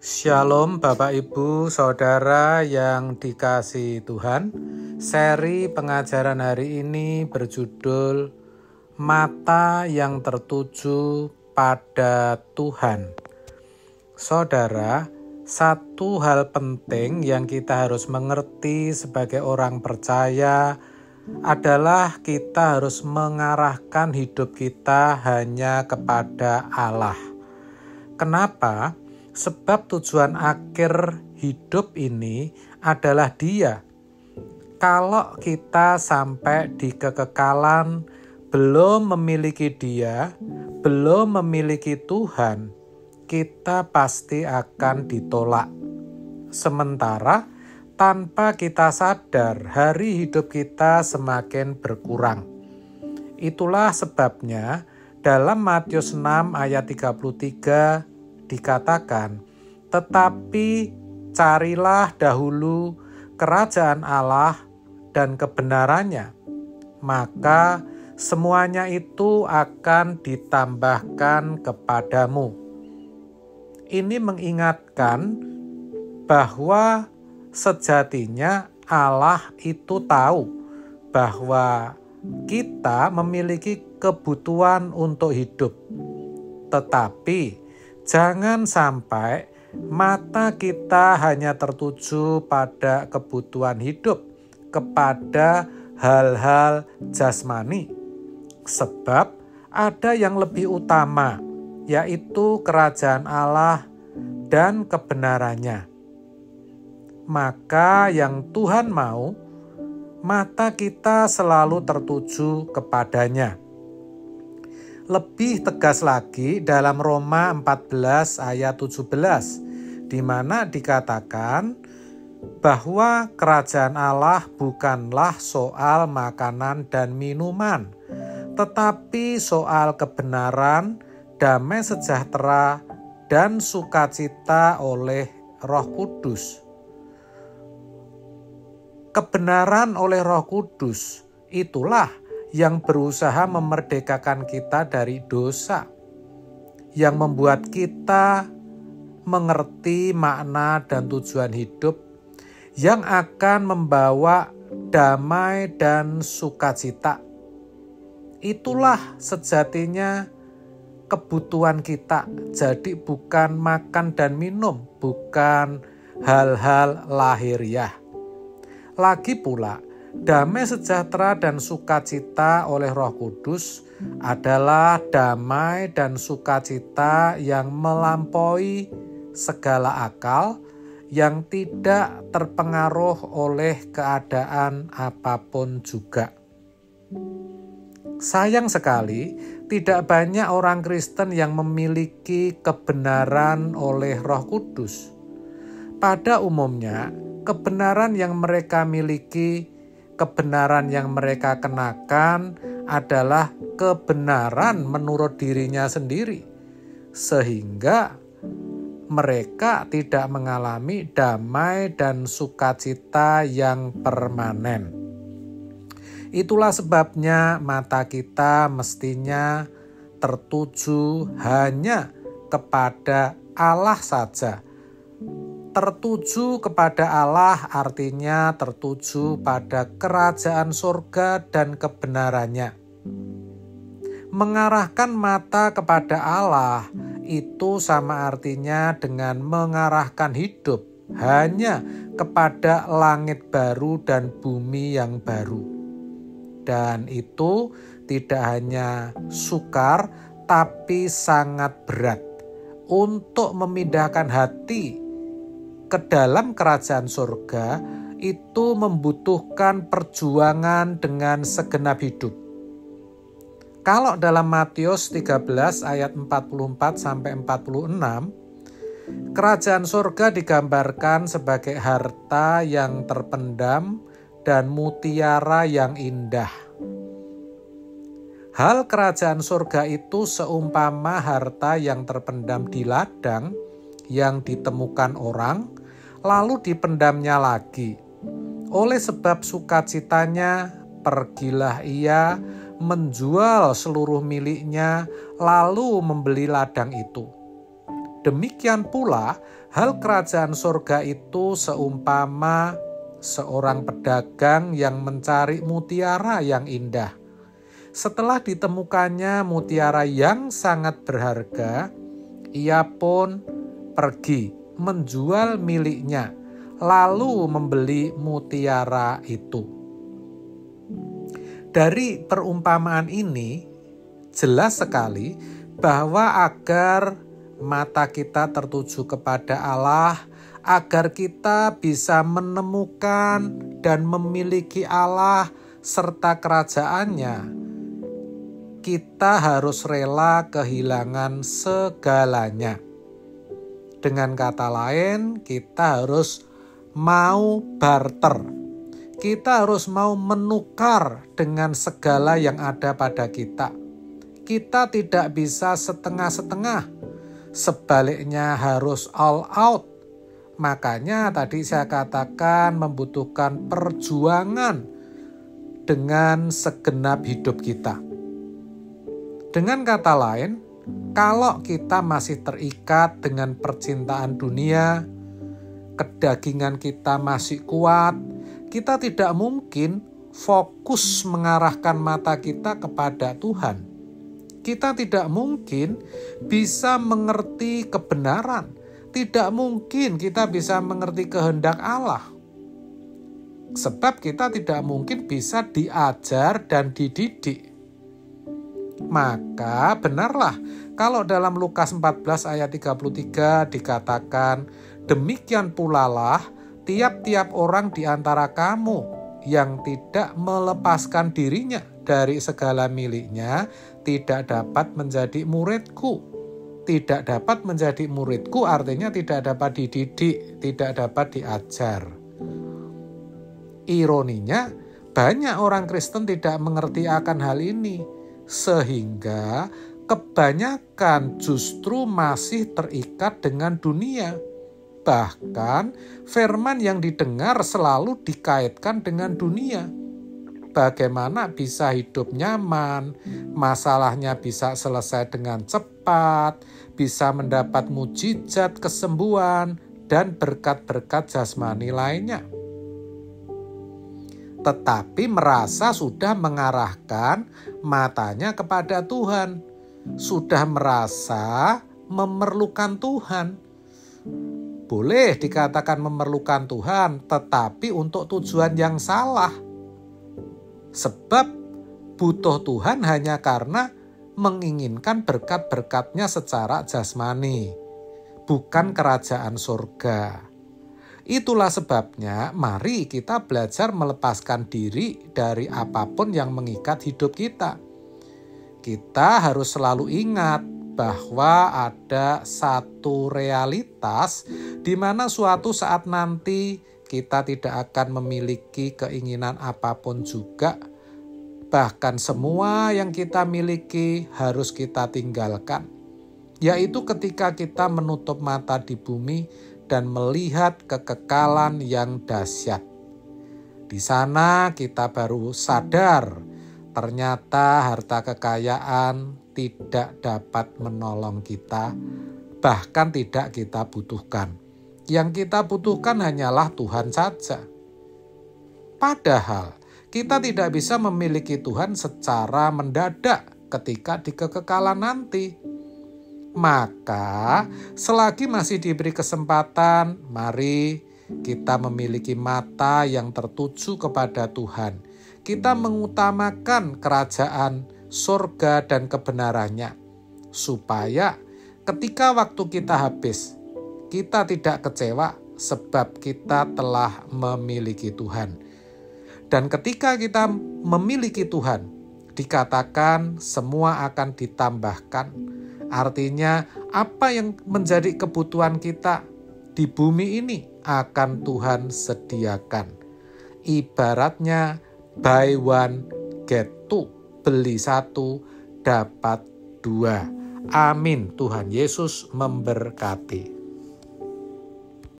Shalom Bapak Ibu Saudara yang dikasihi Tuhan. Seri pengajaran hari ini berjudul Mata yang tertuju pada Tuhan. Saudara, satu hal penting yang kita harus mengerti sebagai orang percaya adalah kita harus mengarahkan hidup kita hanya kepada Allah. Kenapa? Sebab tujuan akhir hidup ini adalah Dia. Kalau kita sampai di kekekalan belum memiliki Dia, belum memiliki Tuhan, kita pasti akan ditolak. Sementara tanpa kita sadar, hari hidup kita semakin berkurang. Itulah sebabnya dalam Matius 6 ayat 33 dikatakan, tetapi carilah dahulu kerajaan Allah dan kebenarannya, maka semuanya itu akan ditambahkan kepadamu. Ini mengingatkan bahwa sejatinya Allah itu tahu bahwa kita memiliki kebutuhan untuk hidup. Tetapi jangan sampai mata kita hanya tertuju pada kebutuhan hidup, kepada hal-hal jasmani. Sebab ada yang lebih utama, yaitu kerajaan Allah dan kebenarannya. Maka yang Tuhan mau, mata kita selalu tertuju kepadanya. Lebih tegas lagi dalam Roma 14 ayat 17, di mana dikatakan bahwa kerajaan Allah bukanlah soal makanan dan minuman, tetapi soal kebenaran, damai sejahtera, dan sukacita oleh Roh Kudus. Kebenaran oleh Roh Kudus itulah yang berusaha memerdekakan kita dari dosa, yang membuat kita mengerti makna dan tujuan hidup, yang akan membawa damai dan sukacita. Itulah sejatinya kebutuhan kita. Jadi bukan makan dan minum, bukan hal-hal lahiriah. Lagi pula, damai sejahtera dan sukacita oleh Roh Kudus adalah damai dan sukacita yang melampaui segala akal, yang tidak terpengaruh oleh keadaan apapun juga. Sayang sekali, tidak banyak orang Kristen yang memiliki kebenaran oleh Roh Kudus. Pada umumnya, kebenaran yang mereka miliki, kebenaran yang mereka kenakan adalah kebenaran menurut dirinya sendiri, sehingga mereka tidak mengalami damai dan sukacita yang permanen. Itulah sebabnya mata kita mestinya tertuju hanya kepada Allah saja. Tertuju kepada Allah artinya tertuju pada kerajaan surga dan kebenarannya. Mengarahkan mata kepada Allah itu sama artinya dengan mengarahkan hidup hanya kepada langit baru dan bumi yang baru. Dan itu tidak hanya sukar, tapi sangat berat untuk memindahkan hati ke dalam kerajaan surga. Itu membutuhkan perjuangan dengan segenap hidup. Kalau dalam Matius 13 ayat 44-46, kerajaan surga digambarkan sebagai harta yang terpendam dan mutiara yang indah. Hal kerajaan surga itu seumpama harta yang terpendam di ladang yang ditemukan orang, lalu dipendamnya lagi. Oleh sebab sukacitanya, pergilah ia menjual seluruh miliknya, lalu membeli ladang itu. Demikian pula Hal kerajaan surga itu seumpama seorang pedagang yang mencari mutiara yang indah. Setelah ditemukannya mutiara yang sangat berharga, ia pun pergi menjual miliknya, lalu membeli mutiara itu. Dari perumpamaan ini, jelas sekali bahwa agar mata kita tertuju kepada Allah, agar kita bisa menemukan dan memiliki Allah serta kerajaannya, kita harus rela kehilangan segalanya. Dengan kata lain, kita harus mau barter. Kita harus mau menukar dengan segala yang ada pada kita. Kita tidak bisa setengah-setengah. Sebaliknya harus all out. Makanya tadi saya katakan membutuhkan perjuangan dengan segenap hidup kita. Dengan kata lain, kalau kita masih terikat dengan percintaan dunia, kedagingan kita masih kuat, kita tidak mungkin fokus mengarahkan mata kita kepada Tuhan. Kita tidak mungkin bisa mengerti kebenaran. Tidak mungkin kita bisa mengerti kehendak Allah. Sebab kita tidak mungkin bisa diajar dan dididik. Maka benarlah kalau dalam Lukas 14 ayat 33 dikatakan, demikian pula lah tiap-tiap orang di antara kamu yang tidak melepaskan dirinya dari segala miliknya tidak dapat menjadi muridku. Tidak dapat menjadi muridku artinya tidak dapat dididik, tidak dapat diajar. Ironinya, banyak orang Kristen tidak mengerti akan hal ini. Sehingga kebanyakan justru masih terikat dengan dunia. Bahkan firman yang didengar selalu dikaitkan dengan dunia. Bagaimana bisa hidup nyaman, masalahnya bisa selesai dengan cepat, bisa mendapat mujizat kesembuhan, dan berkat-berkat jasmani lainnya. Tetapi merasa sudah mengarahkan matanya kepada Tuhan, sudah merasa memerlukan Tuhan. Boleh dikatakan memerlukan Tuhan, tetapi untuk tujuan yang salah. Sebab butuh Tuhan hanya karena menginginkan berkat-berkatnya secara jasmani, bukan kerajaan surga. Itulah sebabnya mari kita belajar melepaskan diri dari apapun yang mengikat hidup kita. Kita harus selalu ingat bahwa ada satu realitas di mana suatu saat nanti kita tidak akan memiliki keinginan apapun juga. Bahkan semua yang kita miliki harus kita tinggalkan. Yaitu ketika kita menutup mata di bumi dan melihat kekekalan yang dahsyat. Di sana kita baru sadar, ternyata harta kekayaan tidak dapat menolong kita, bahkan tidak kita butuhkan. Yang kita butuhkan hanyalah Tuhan saja. Padahal kita tidak bisa memiliki Tuhan secara mendadak ketika di kekekalan nanti. Maka selagi masih diberi kesempatan, mari kita memiliki mata yang tertuju kepada Tuhan. Kita mengutamakan kerajaan surga dan kebenarannya, supaya ketika waktu kita habis, kita tidak kecewa sebab kita telah memiliki Tuhan. Dan ketika kita memiliki Tuhan, dikatakan semua akan ditambahkan. Artinya apa yang menjadi kebutuhan kita di bumi ini akan Tuhan sediakan. Ibaratnya buy one get two, beli satu dapat dua. Amin. Tuhan Yesus memberkati.